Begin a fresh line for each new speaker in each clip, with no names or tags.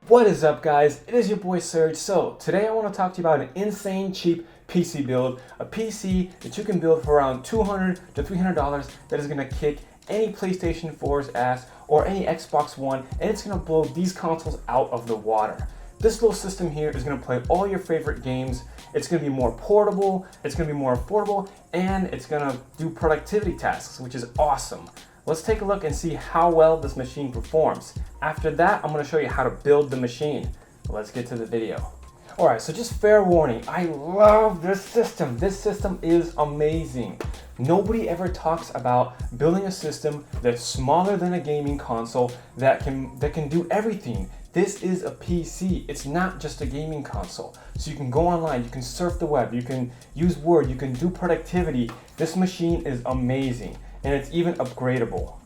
What is up, guys? It is your boy Serge. So today I want to talk to you about an insane cheap PC build, a PC that you can build for around $200 to $300 that is going to kick any PlayStation 4's ass or any Xbox One, and it's going to blow these consoles out of the water. This little system here is going to play all your favorite games. It's going to be more portable, it's going to be more affordable, and it's going to do productivity tasks, which is awesome. Let's take a look and see how well this machine performs. After that, I'm going to show you how to build the machine. Let's get to the video. Alright, so just fair warning, I love this system. This system is amazing. Nobody ever talks about building a system that's smaller than a gaming console that can do everything. This is a PC. It's not just a gaming console. So you can go online, you can surf the web, you can use Word, you can do productivity. This machine is amazing, and it's even upgradable.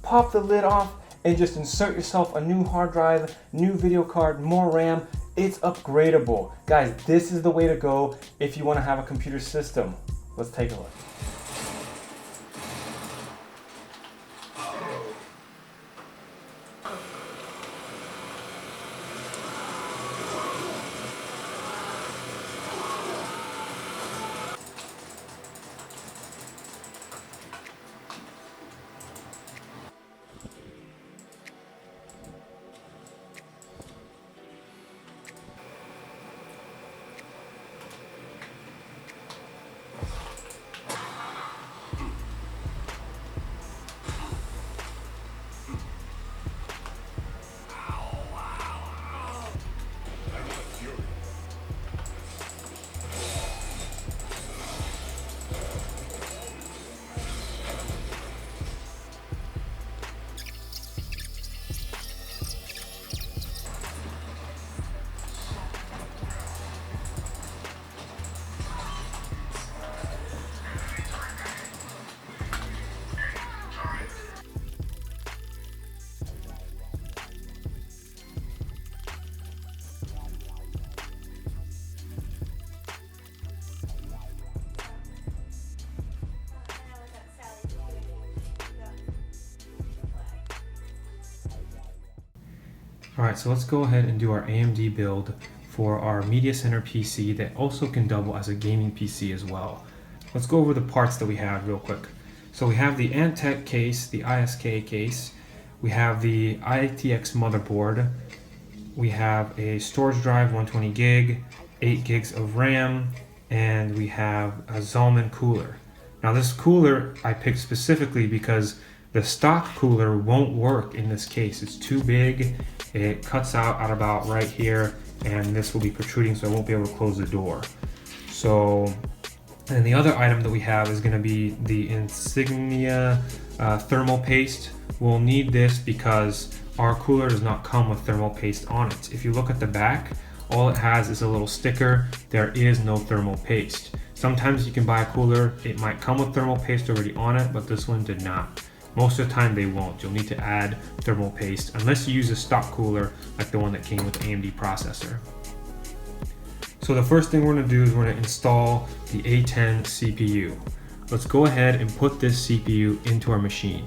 Pop the lid off and just insert yourself a new hard drive, new video card, more RAM. It's upgradable. Guys, this is the way to go if you want to have a computer system. Let's take a look. Alright, so let's go ahead and do our AMD build for our Media Center PC that also can double as a gaming PC as well. Let's go over the parts that we have real quick. So we have the Antec case, the ISK case, we have the ITX motherboard, we have a storage drive 120 gig, 8 gigs of RAM, and we have a Zalman cooler. Now this cooler I picked specifically because the stock cooler won't work in this case. It's too big. It cuts out at about right here, and this will be protruding, so I won't be able to close the door. So, and the other item that we have is going to be the Insignia thermal paste. We'll need this because our cooler does not come with thermal paste on it. If you look at the back, all it has is a little sticker. There is no thermal paste. Sometimes you can buy a cooler, it might come with thermal paste already on it, but this one did not. Most of the time they won't. You'll need to add thermal paste unless you use a stock cooler like the one that came with the AMD processor. So the first thing we're going to do is we're going to install the A10 CPU. Let's go ahead and put this CPU into our machine.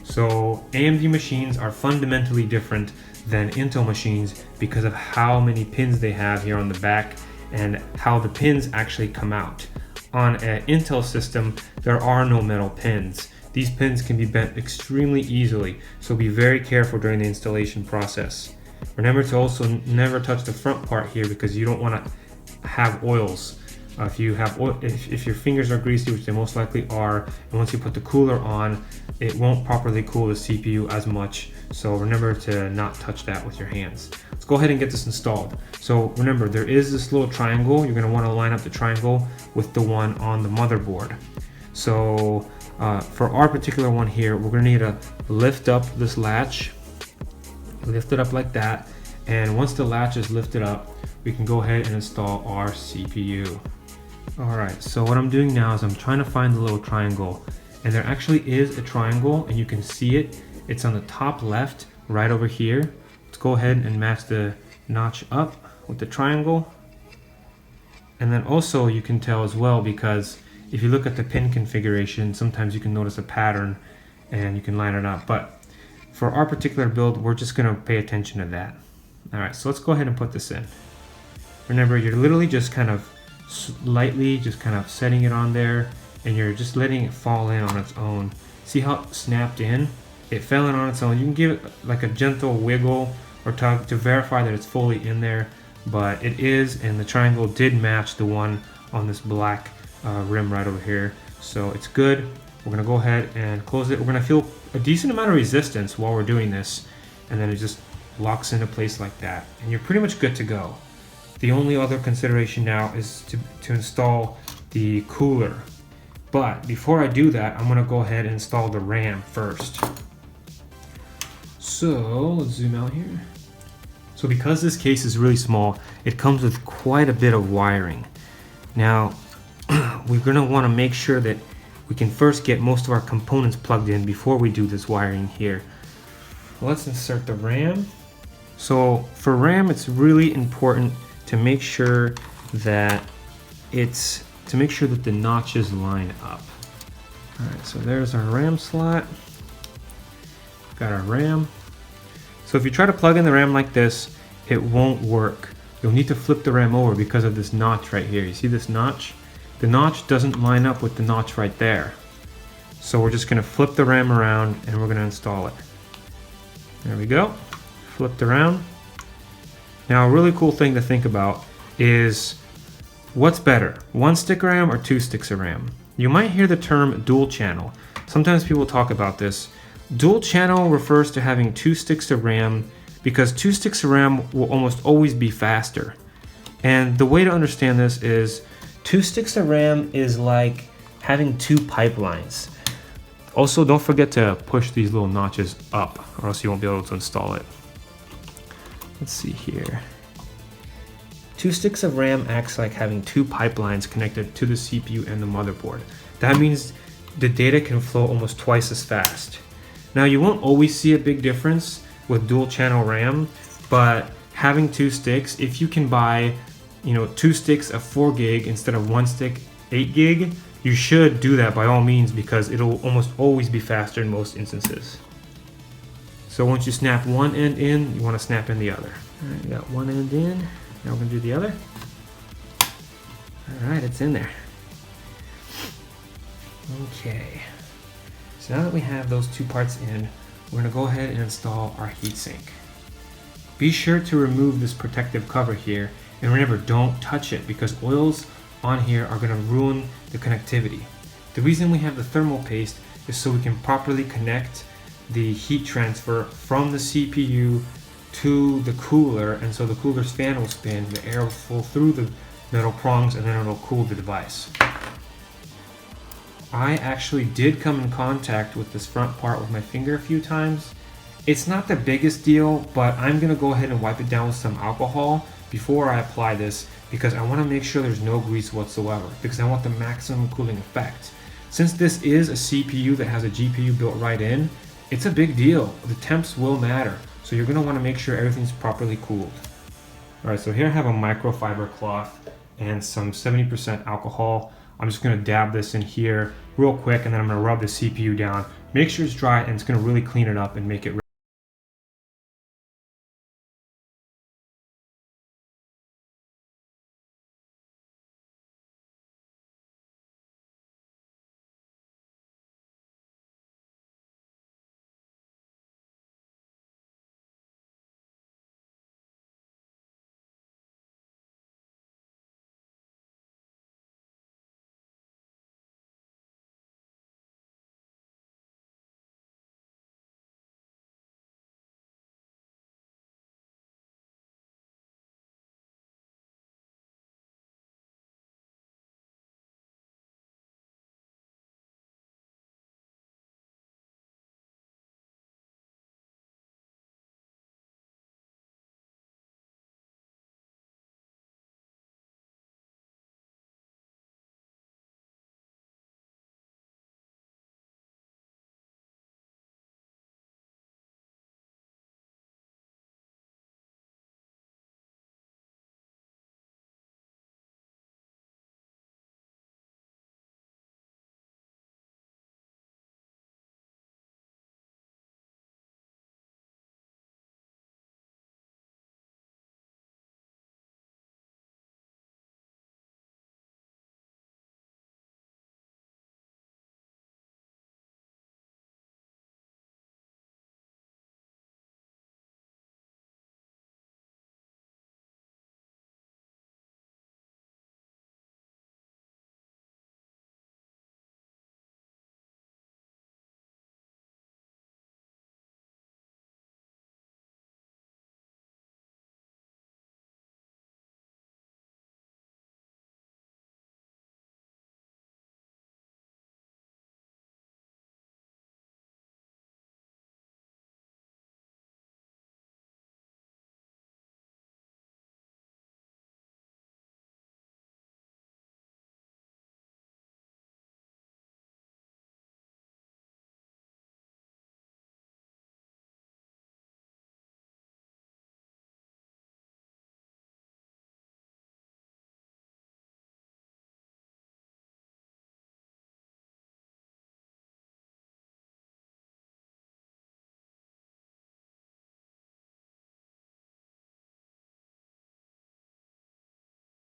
So AMD machines are fundamentally different than Intel machines because of how many pins they have here on the back and how the pins actually come out. On an Intel system, there are no metal pins. These pins can be bent extremely easily, so be very careful during the installation process. Remember to also never touch the front part here because you don't want to have oils. If your fingers are greasy, which they most likely are, and once you put the cooler on, it won't properly cool the CPU as much. So remember to not touch that with your hands. Let's go ahead and get this installed. So remember, there is this little triangle. You're going to want to line up the triangle with the one on the motherboard. So for our particular one here, we're going to need to lift up this latch, lift it up like that, and once the latch is lifted up, we can go ahead and install our CPU. Alright, so what I'm doing now is I'm trying to find the little triangle, and there actually is a triangle and you can see it. It's on the top left, right over here. Let's go ahead and match the notch up with the triangle. And then also you can tell as well, because if you look at the pin configuration, sometimes you can notice a pattern and you can line it up. But for our particular build, we're just going to pay attention to that. Alright, so let's go ahead and put this in. Remember, you're literally just kind of lightly just kind of setting it on there, and you're just letting it fall in on its own. See how it snapped in? It fell in on its own. You can give it like a gentle wiggle or tug to verify that it's fully in there, but it is, and the triangle did match the one on this black rim right over here. So it's good. We're gonna go ahead and close it. We're gonna feel a decent amount of resistance while we're doing this, and then it just locks into place like that. And you're pretty much good to go. The only other consideration now is to install the cooler. But before I do that, I'm gonna go ahead and install the RAM first. So let's zoom out here. So because this case is really small, it comes with quite a bit of wiring. Now, we're gonna wanna make sure that we can first get most of our components plugged in before we do this wiring here. Let's insert the RAM. So for RAM, it's really important to make sure that the notches line up. All right, so there's our RAM slot. Got our RAM. So if you try to plug in the RAM like this, it won't work. You'll need to flip the RAM over because of this notch right here. You see this notch? The notch doesn't line up with the notch right there. So we're just gonna flip the RAM around and we're gonna install it. There we go, flipped around. Now a really cool thing to think about is what's better, 1 stick of RAM or 2 sticks of RAM? You might hear the term dual channel. Sometimes people talk about this. Dual channel refers to having 2 sticks of RAM because 2 sticks of RAM will almost always be faster. And the way to understand this is 2 sticks of RAM is like having 2 pipelines. Also, don't forget to push these little notches up or else you won't be able to install it. Let's see here. 2 sticks of RAM acts like having 2 pipelines connected to the CPU and the motherboard. That means the data can flow almost twice as fast. Now, you won't always see a big difference with dual channel RAM, but having 2 sticks, if you can buy 2 sticks of 4 gig instead of 1 stick 8 gig, you should do that by all means because it'll almost always be faster in most instances. So once you snap one end in, you want to snap in the other. All right, we got one end in. Now we're going to do the other. All right, it's in there. Okay. So now that we have those 2 parts in, we're going to go ahead and install our heatsink. Be sure to remove this protective cover here, and remember, don't touch it because oils on here are going to ruin the connectivity. The reason we have the thermal paste is so we can properly connect the heat transfer from the CPU to the cooler, and so the cooler's fan will spin, the air will flow through the metal prongs, and then it'll cool the device. I actually did come in contact with this front part with my finger a few times. It's not the biggest deal, but I'm going to go ahead and wipe it down with some alcohol before I apply this because I want to make sure there's no grease whatsoever because I want the maximum cooling effect. Since this is a CPU that has a GPU built right in, it's a big deal. The temps will matter, so you're going to want to make sure everything's properly cooled. Alright, so here I have a microfiber cloth and some 70% alcohol. I'm just going to dab this in here real quick and then I'm going to rub the CPU down. Make sure it's dry and it's going to really clean it up and make it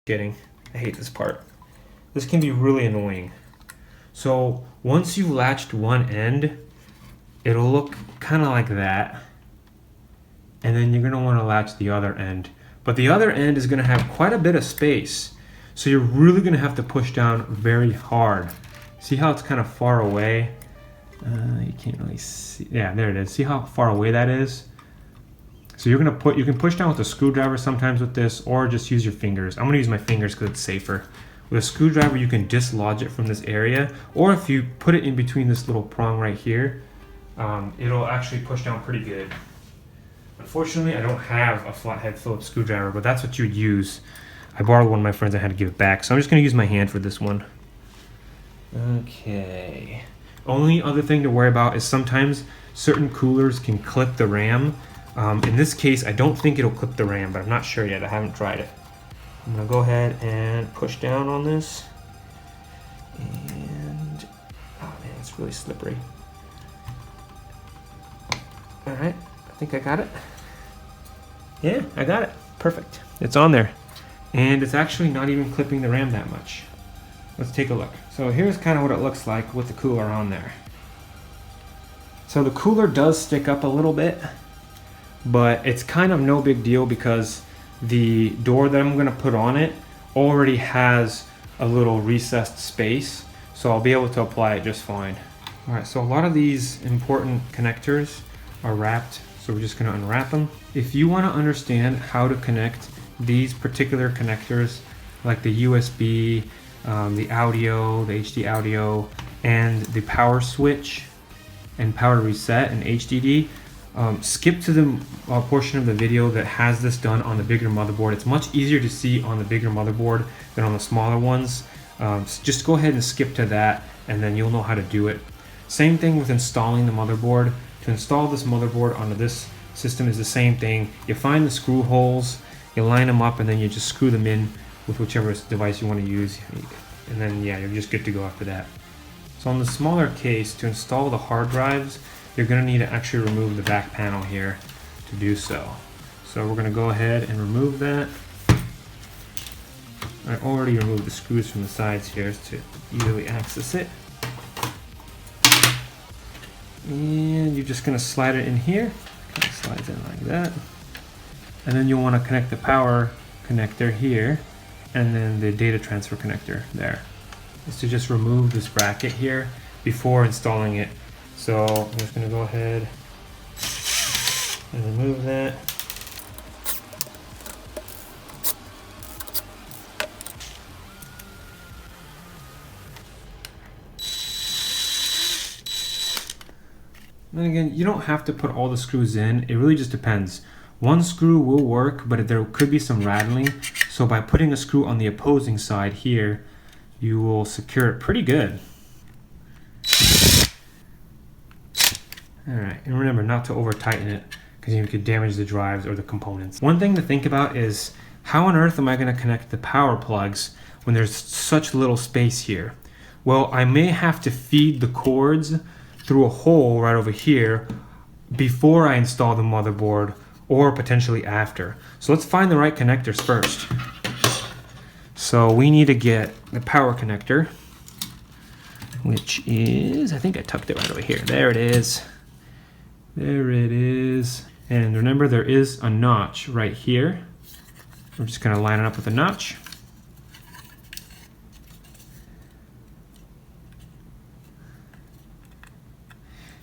Kidding. I hate this part. This can be really annoying. So once you've latched one end, it'll look kind of like that. And then you're gonna wanna latch the other end. But the other end is gonna have quite a bit of space. So you're really gonna have to push down very hard. See how it's kind of far away? You can't really see. Yeah, there it is. See how far away that is? So you can push down with a screwdriver sometimes with this, or just use your fingers. I'm gonna use my fingers because it's safer. With a screwdriver, you can dislodge it from this area, or if you put it in between this little prong right here, it'll actually push down pretty good. Unfortunately, I don't have a flathead Phillips screwdriver, but that's what you would use. I borrowed one of my friends, I had to give it back, so I'm just gonna use my hand for this one. Okay. Only other thing to worry about is sometimes certain coolers can clip the RAM. In this case, I don't think it'll clip the RAM, but I'm not sure yet. I haven't tried it. I'm gonna go ahead and push down on this. And, oh man, it's really slippery. All right, I think I got it. Yeah, I got it. Perfect. It's on there. And it's actually not even clipping the RAM that much. Let's take a look. So here's kind of what it looks like with the cooler on there. So the cooler does stick up a little bit, but it's kind of no big deal because the door that I'm going to put on it already has a little recessed space, so I'll be able to apply it just fine. All right, so a lot of these important connectors are wrapped, so we're just going to unwrap them. If you want to understand how to connect these particular connectors, like the USB, the audio, the HD audio, and the power switch and power reset and HDD, skip to the portion of the video that has this done on the bigger motherboard. It's much easier to see on the bigger motherboard than on the smaller ones. So just go ahead and skip to that, and then you'll know how to do it. Same thing with installing the motherboard. To install this motherboard onto this system is the same thing. You find the screw holes, you line them up, and then you just screw them in with whichever device you want to use, and then yeah, you're just good to go after that. So on the smaller case, to install the hard drives, you're going to need to actually remove the back panel here to do so. So we're going to go ahead and remove that. I already removed the screws from the sides here to easily access it. And you're just going to slide it in here. Kind of slides in like that. And then you'll want to connect the power connector here, and then the data transfer connector there. Is to just remove this bracket here before installing it. So I'm just going to go ahead and remove that. And again, you don't have to put all the screws in. It really just depends. One screw will work, but there could be some rattling. So by putting a screw on the opposing side here, you will secure it pretty good. Alright, and remember not to over tighten it because you could damage the drives or the components. One thing to think about is how on earth am I going to connect the power plugs when there's such little space here? Well, I may have to feed the cords through a hole right over here before I install the motherboard, or potentially after. So let's find the right connectors first. So we need to get the power connector, which is, I think I tucked it right over here. There it is. There it is. And remember, there is a notch right here. We're just gonna line it up with a notch.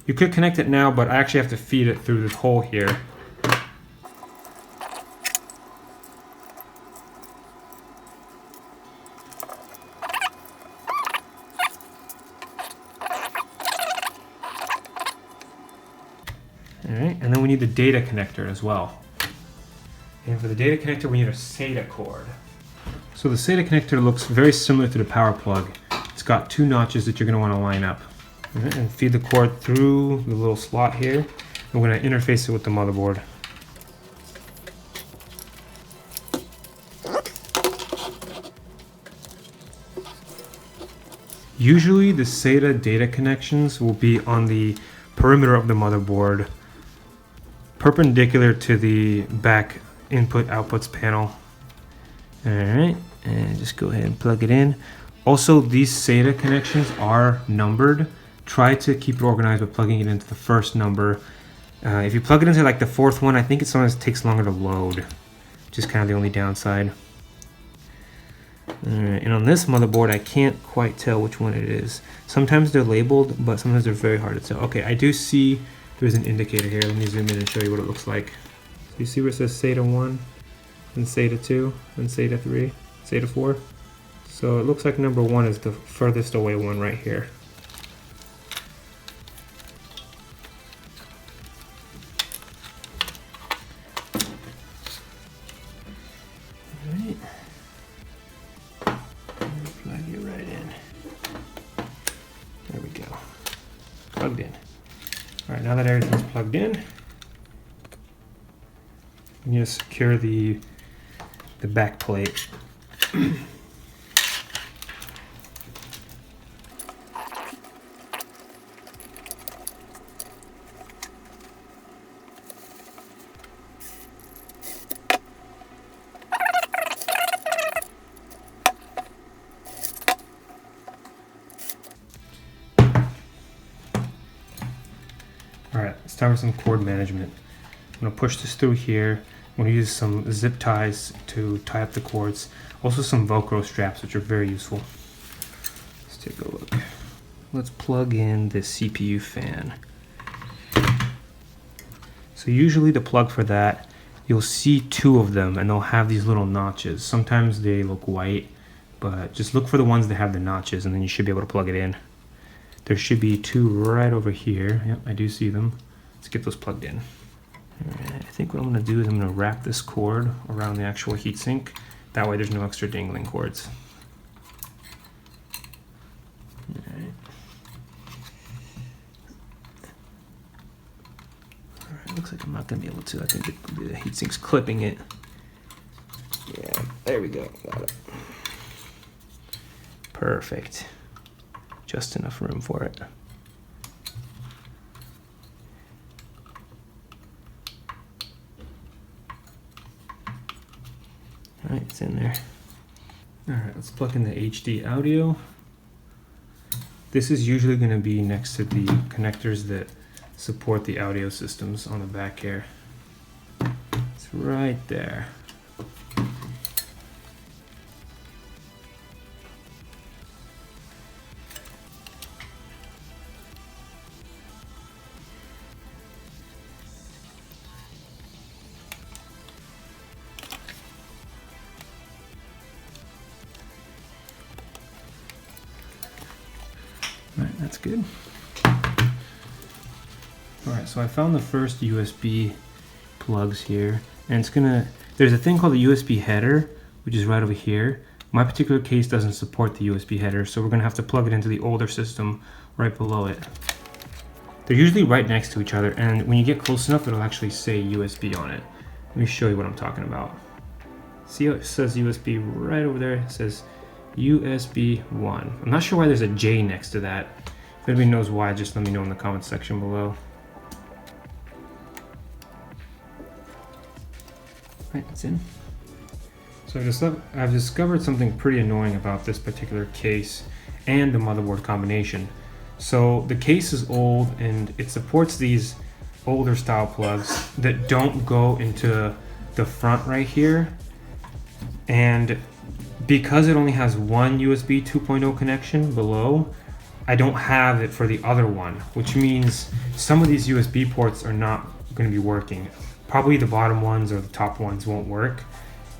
You could connect it now, but I actually have to feed it through this hole here. Alright, and then we need the data connector as well. And for the data connector, we need a SATA cord. So the SATA connector looks very similar to the power plug. It's got two notches that you're going to want to line up. Right, and feed the cord through the little slot here. And we're going to interface it with the motherboard. Usually the SATA data connections will be on the perimeter of the motherboard, perpendicular to the back input outputs panel. Alright, and just go ahead and plug it in. Also, these SATA connections are numbered. Try to keep it organized by plugging it into the first number. If you plug it into like the fourth one, I think it sometimes takes longer to load, which is kind of the only downside. Alright, and on this motherboard, I can't quite tell which one it is. Sometimes they're labeled, but sometimes they're very hard to tell. Okay, I do see there's an indicator here. Let me zoom in and show you what it looks like. So you see where it says SATA 1, and SATA 2, and SATA 3, SATA 4? So it looks like number 1 is the furthest away one right here. Alright. Plug it right in. There we go. Plugged in. Alright, now that everything's plugged in, I'm going to secure the back plate. Alright, let's start with some cord management. I'm going to push this through here. I'm going to use some zip ties to tie up the cords. Also some Velcro straps, which are very useful. Let's take a look. Let's plug in the CPU fan. So usually the plug for that, you'll see 2 of them and they'll have these little notches. Sometimes they look white, but just look for the ones that have the notches and then you should be able to plug it in. There should be 2 right over here. Yep, I do see them. Let's get those plugged in. Alright, I think what I'm going to do is I'm going to wrap this cord around the actual heatsink. That way there's no extra dangling cords. Alright. Alright, looks like I'm not going to be able to. I think the heatsink's clipping it. Yeah, there we go. Got it. Perfect. Just enough room for it. Alright, it's in there. Alright, let's plug in the HD audio. This is usually going to be next to the connectors that support the audio systems on the back here. It's right there. Alright, that's good. Alright, so I found the first USB plugs here, and there's a thing called the USB header, which is right over here. My particular case doesn't support the USB header, so we're gonna have to plug it into the older system right below it. They're usually right next to each other, and when you get close enough, it'll actually say USB on it. Let me show you what I'm talking about. See how it says USB right over there? It says USB 1. I'm not sure why there's a J next to that. If anybody knows why, just let me know in the comments section below. Right, it's in. So I've discovered something pretty annoying about this particular case and the motherboard combination. So the case is old and it supports these older style plugs that don't go into the front right here. And because it only has one USB 2.0 connection below, I don't have it for the other one, which means some of these USB ports are not going to be working. Probably the bottom ones or the top ones won't work.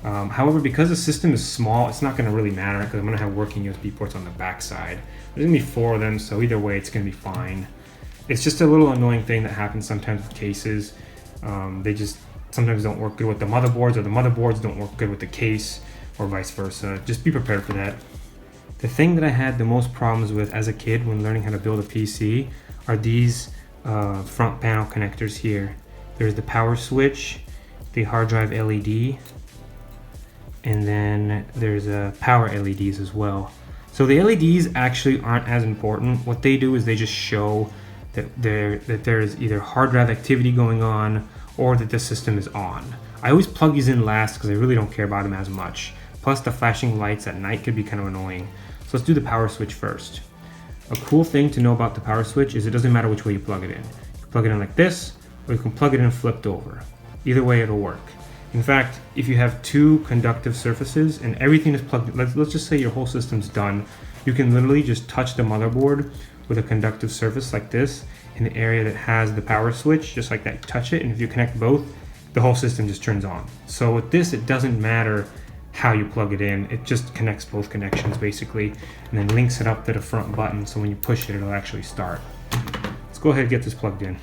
However, because the system is small, it's not going to really matter because I'm going to have working USB ports on the back side. There's going to be 4 of them, so either way it's going to be fine. It's just a little annoying thing that happens sometimes with cases. They just sometimes don't work good with the motherboards, or the motherboards don't work good with the case, or vice versa. Just be prepared for that. The thing that I had the most problems with as a kid when learning how to build a PC are these front panel connectors here. There's the power switch, the hard drive LED, and then there's power LEDs as well. So the LEDs actually aren't as important. What they do is they just show that there's either hard drive activity going on or that the system is on. I always plug these in last because I really don't care about them as much. Plus the flashing lights at night could be kind of annoying. So let's do the power switch first. A cool thing to know about the power switch is it doesn't matter which way you plug it in. You can plug it in like this, or you can plug it in flipped over. Either way it'll work. In fact, if you have two conductive surfaces and everything is plugged, let's just say your whole system's done, you can literally just touch the motherboard with a conductive surface like this in the area that has the power switch, just like that, touch it, and if you connect both, the whole system just turns on. So with this, it doesn't matter how you plug it in, it just connects both connections basically, and then links it up to the front button, so when you push it, it'll actually start. Let's go ahead and get this plugged in.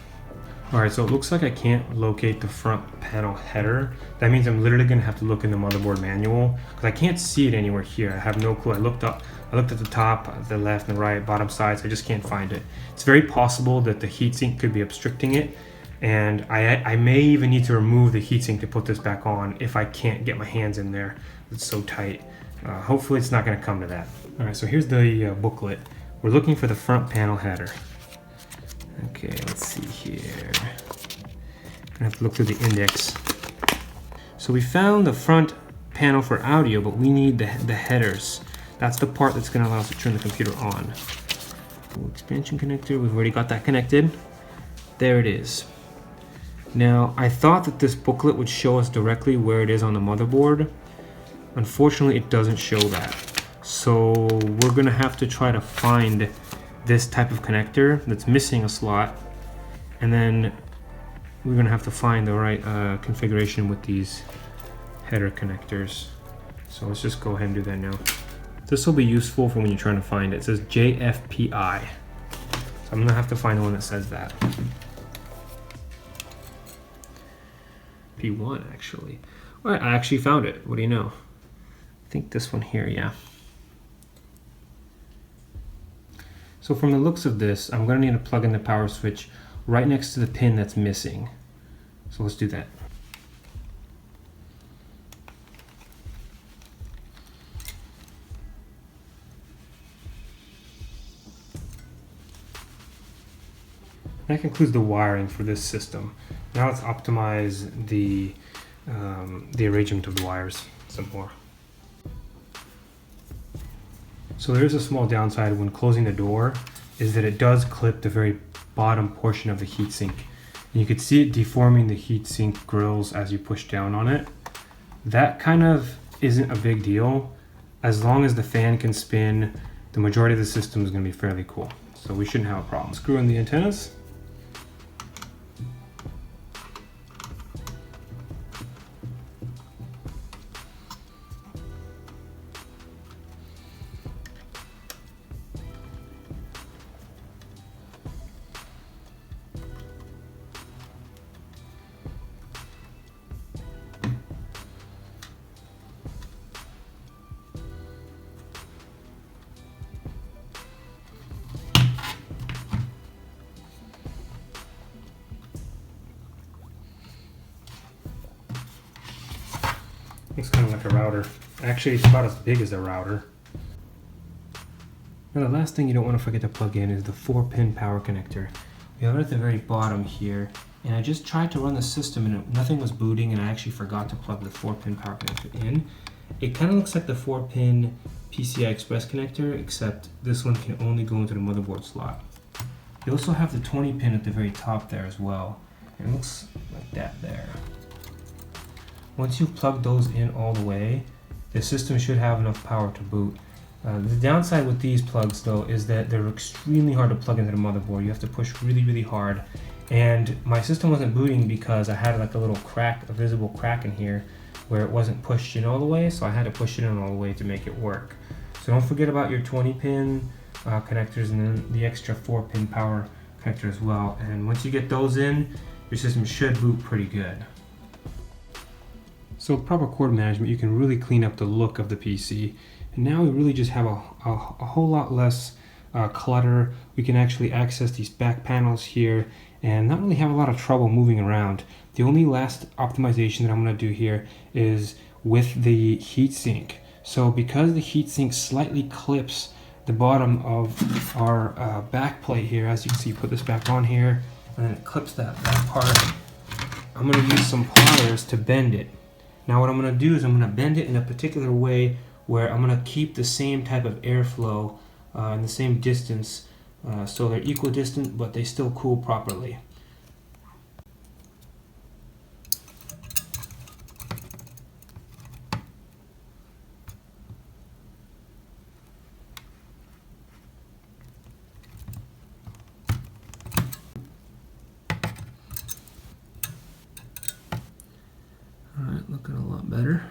Alright, so it looks like I can't locate the front panel header. That means I'm literally going to have to look in the motherboard manual, because I can't see it anywhere here. I have no clue. I looked at the top, the left and the right, bottom sides, I just can't find it. It's very possible that the heatsink could be obstructing it, and I may even need to remove the heatsink to put this back on if I can't get my hands in there. It's so tight. Hopefully it's not going to come to that. Alright, so here's the booklet. We're looking for the front panel header. Okay, let's see here. I have to look through the index. So we found the front panel for audio, but we need the headers. That's the part that's going to allow us to turn the computer on. Expansion connector, we've already got that connected. There it is. Now, I thought that this booklet would show us directly where it is on the motherboard. Unfortunately, it doesn't show that. So we're going to have to try to find this type of connector that's missing a slot, and then we're going to have to find the right configuration with these header connectors. So let's just go ahead and do that now. This will be useful for when you're trying to find it. It says JFPI. So I'm going to have to find the one that says that. P1 actually. All right, I actually found it. What do you know? I think this one here, yeah. So from the looks of this, I'm going to need to plug in the power switch right next to the pin that's missing. So let's do that. That concludes the wiring for this system. Now let's optimize the arrangement of the wires some more. So there is a small downside when closing the door, is that it does clip the very bottom portion of the heatsink. And you can see it deforming the heatsink grills as you push down on it. That kind of isn't a big deal. As long as the fan can spin, the majority of the system is going to be fairly cool. So we shouldn't have a problem. Screw in the antennas. Looks kind of like a router. Actually, it's about as big as a router. Now the last thing you don't want to forget to plug in is the 4-pin power connector. We have it at the very bottom here, and I just tried to run the system and nothing was booting, and I actually forgot to plug the 4-pin power connector in. It kind of looks like the 4-pin PCI Express connector, except this one can only go into the motherboard slot. You also have the 20-pin at the very top there as well. It looks like that there. Once you've plugged those in all the way, the system should have enough power to boot. The downside with these plugs though is that they're extremely hard to plug into the motherboard. You have to push really hard. And my system wasn't booting because I had like a little crack, a visible crack in here where it wasn't pushed in all the way, so I had to push it in all the way to make it work. So don't forget about your 20-pin connectors and then the extra 4-pin power connector as well. And once you get those in, your system should boot pretty good. So with proper cord management, you can really clean up the look of the PC. And now we really just have a whole lot less clutter. We can actually access these back panels here and not really have a lot of trouble moving around. The only last optimization that I'm going to do here is with the heatsink. So because the heatsink slightly clips the bottom of our back plate here, as you can see, put this back on here and then it clips that part. I'm going to use some pliers to bend it. Now what I'm going to do is I'm going to bend it in a particular way where I'm going to keep the same type of airflow and the same distance, so they're equidistant but they still cool properly. Alright, looking a lot better.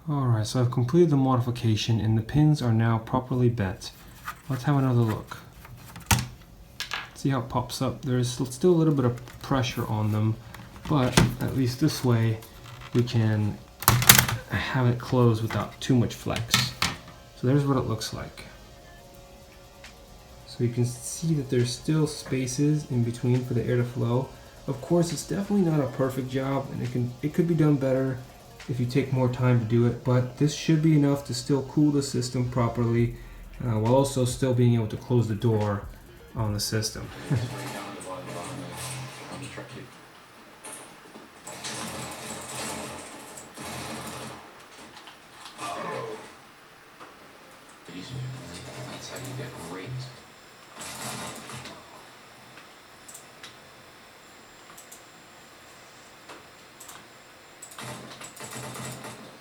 Alright, so I've completed the modification and the pins are now properly bent. Let's have another look. See how it pops up. There's still a little bit of pressure on them, but at least this way we can have it close without too much flex. So there's what it looks like. So you can see that there's still spaces in between for the air to flow. Of course, it's definitely not a perfect job, and it could be done better if you take more time to do it, but this should be enough to still cool the system properly while also still being able to close the door on the system.
That's how you get raised.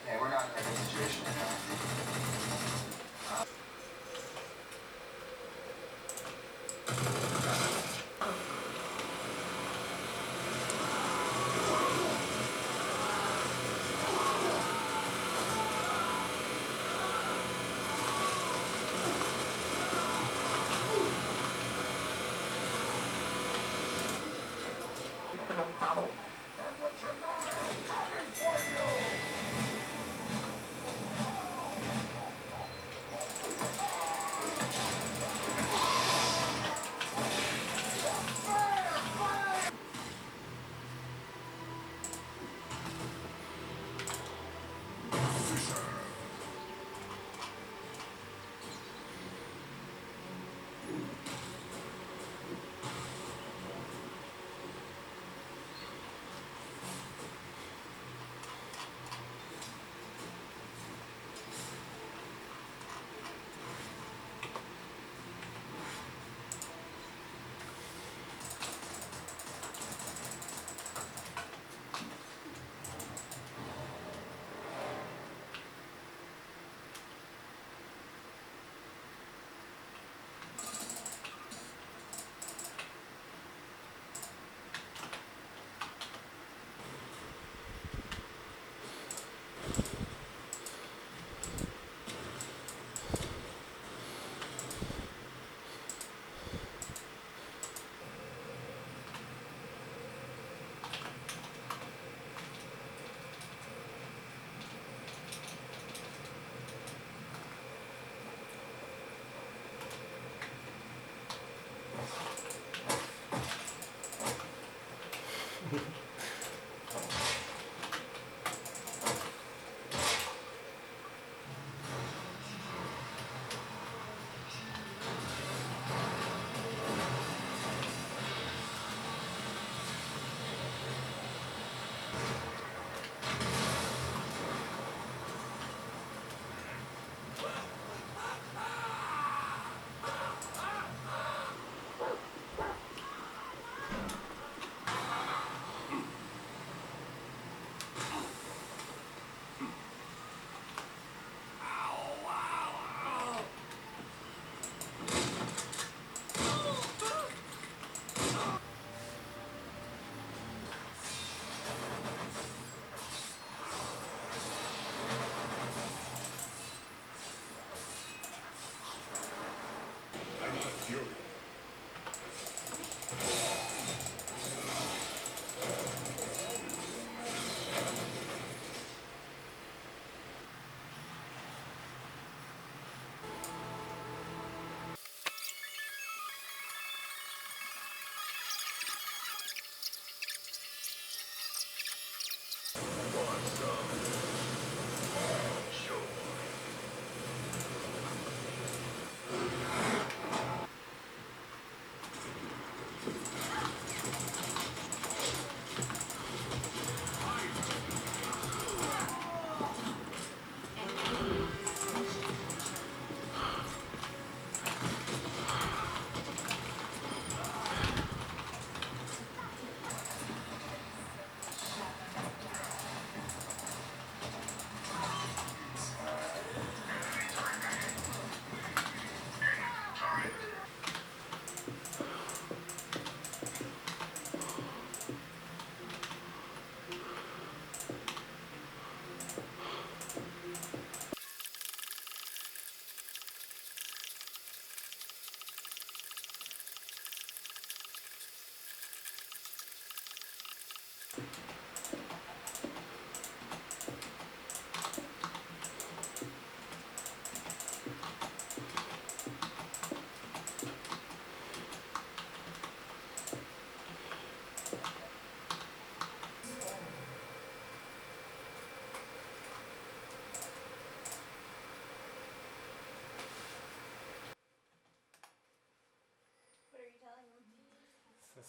Hey, we're not in a good situation right now.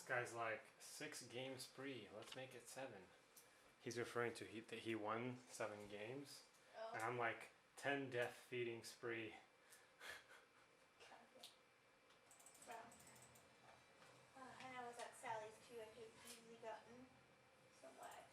This guy's like 6 games free. Let's make it 7. He's referring to that he won 7 games, and I'm like 10 death feeding spree.
And I was at Sally's too. I could easily gotten some wax.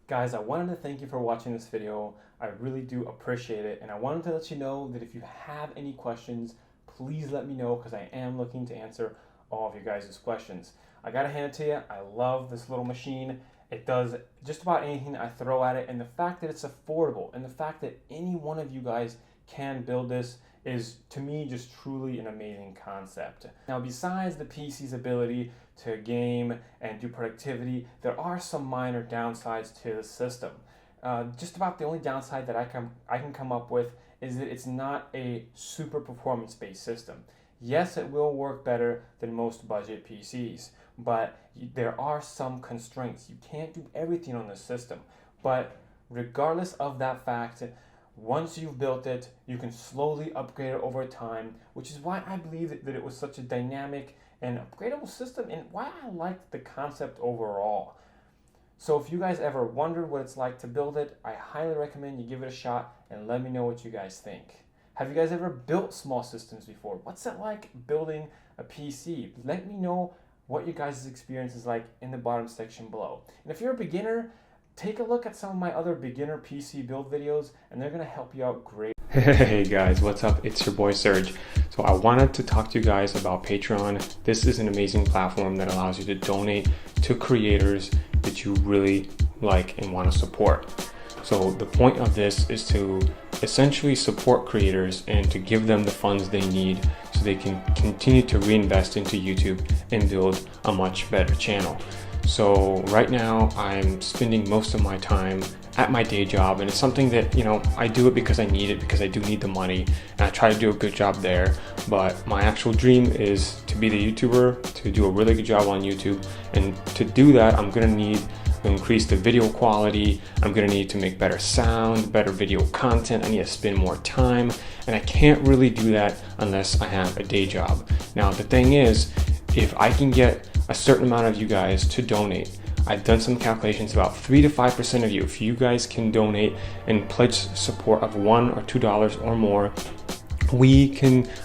Guys, I wanted to thank you for watching this video. I really do appreciate it, and I wanted to let you know that if you have any questions, please let me know, because I am looking to answer all of your guys' questions. I gotta hand it to you, I love this little machine. It does just about anything I throw at it, and the fact that it's affordable and the fact that any one of you guys can build this is, to me, just truly an amazing concept. Now, besides the PC's ability to game and do productivity, there are some minor downsides to the system. Just about the only downside that I can come up with is that it's not a super performance-based system. Yes, it will work better than most budget PCs, but there are some constraints. You can't do everything on the system. But regardless of that fact, once you've built it, you can slowly upgrade it over time, which is why I believe that it was such a dynamic and upgradable system, and why I liked the concept overall. So if you guys ever wondered what it's like to build it, I highly recommend you give it a shot and let me know what you guys think. Have you guys ever built small systems before? What's it like building a PC? Let me know what your guys' experience is like in the bottom section below. And if you're a beginner, take a look at some of my other beginner PC build videos, and they're gonna help you out great. Hey guys, what's up? It's your boy Serge. So I wanted to talk to you guys about Patreon. This is an amazing platform that allows you to donate to creators that you really like and want to support. So the point of this is to essentially support creators and to give them the funds they need so they can continue to reinvest into YouTube and build a much better channel. So right now I'm spending most of my time at my day job, and it's something that, you know, I do it because I need it, because I do need the money, and I try to do a good job there. But my actual dream is to be the YouTuber, to do a really good job on YouTube, and to do that I'm gonna need to increase the video quality. I'm gonna need to make better sound, better video content. I need to spend more time, and I can't really do that unless I have a day job. Now the thing is, if I can get a certain amount of you guys to donate, I've done some calculations, about 3 to 5% of you, if you guys can donate and pledge support of $1 or $2 or more,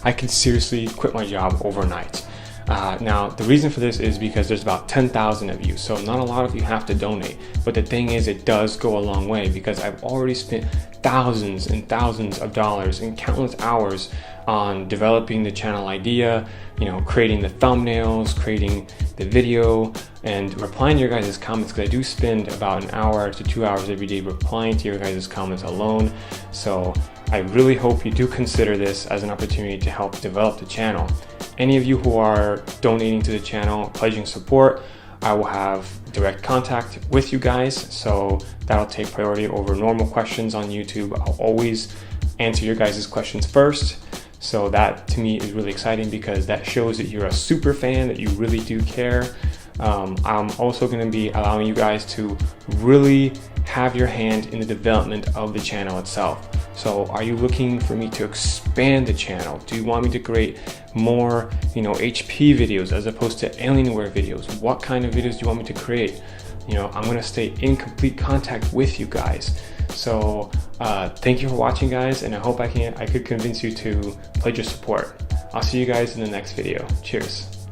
I can seriously quit my job overnight. Now, the reason for this is because there's about 10,000 of you, so not a lot of you have to donate. But the thing is, it does go a long way, because I've already spent thousands and thousands of dollars and countless hours on developing the channel idea, you know, creating the thumbnails, creating the video, and replying to your guys' comments, because I do spend about an hour to 2 hours every day replying to your guys' comments alone. So I really hope you do consider this as an opportunity to help develop the channel. Any of you who are donating to the channel, pledging support, I will have direct contact with you guys, so that'll take priority over normal questions on YouTube. I'll always answer your guys' questions first. So that to me is really exciting, because that shows that you're a super fan, that you really do care. I'm also going to be allowing you guys to really have your hand in the development of the channel itself. So are you looking for me to expand the channel? Do you want me to create more, HP videos as opposed to Alienware videos? What kind of videos do you want me to create? I'm going to stay in complete contact with you guys. So thank you for watching, guys, and I hope I could convince you to pledge your support. I'll see you guys in the next video. Cheers.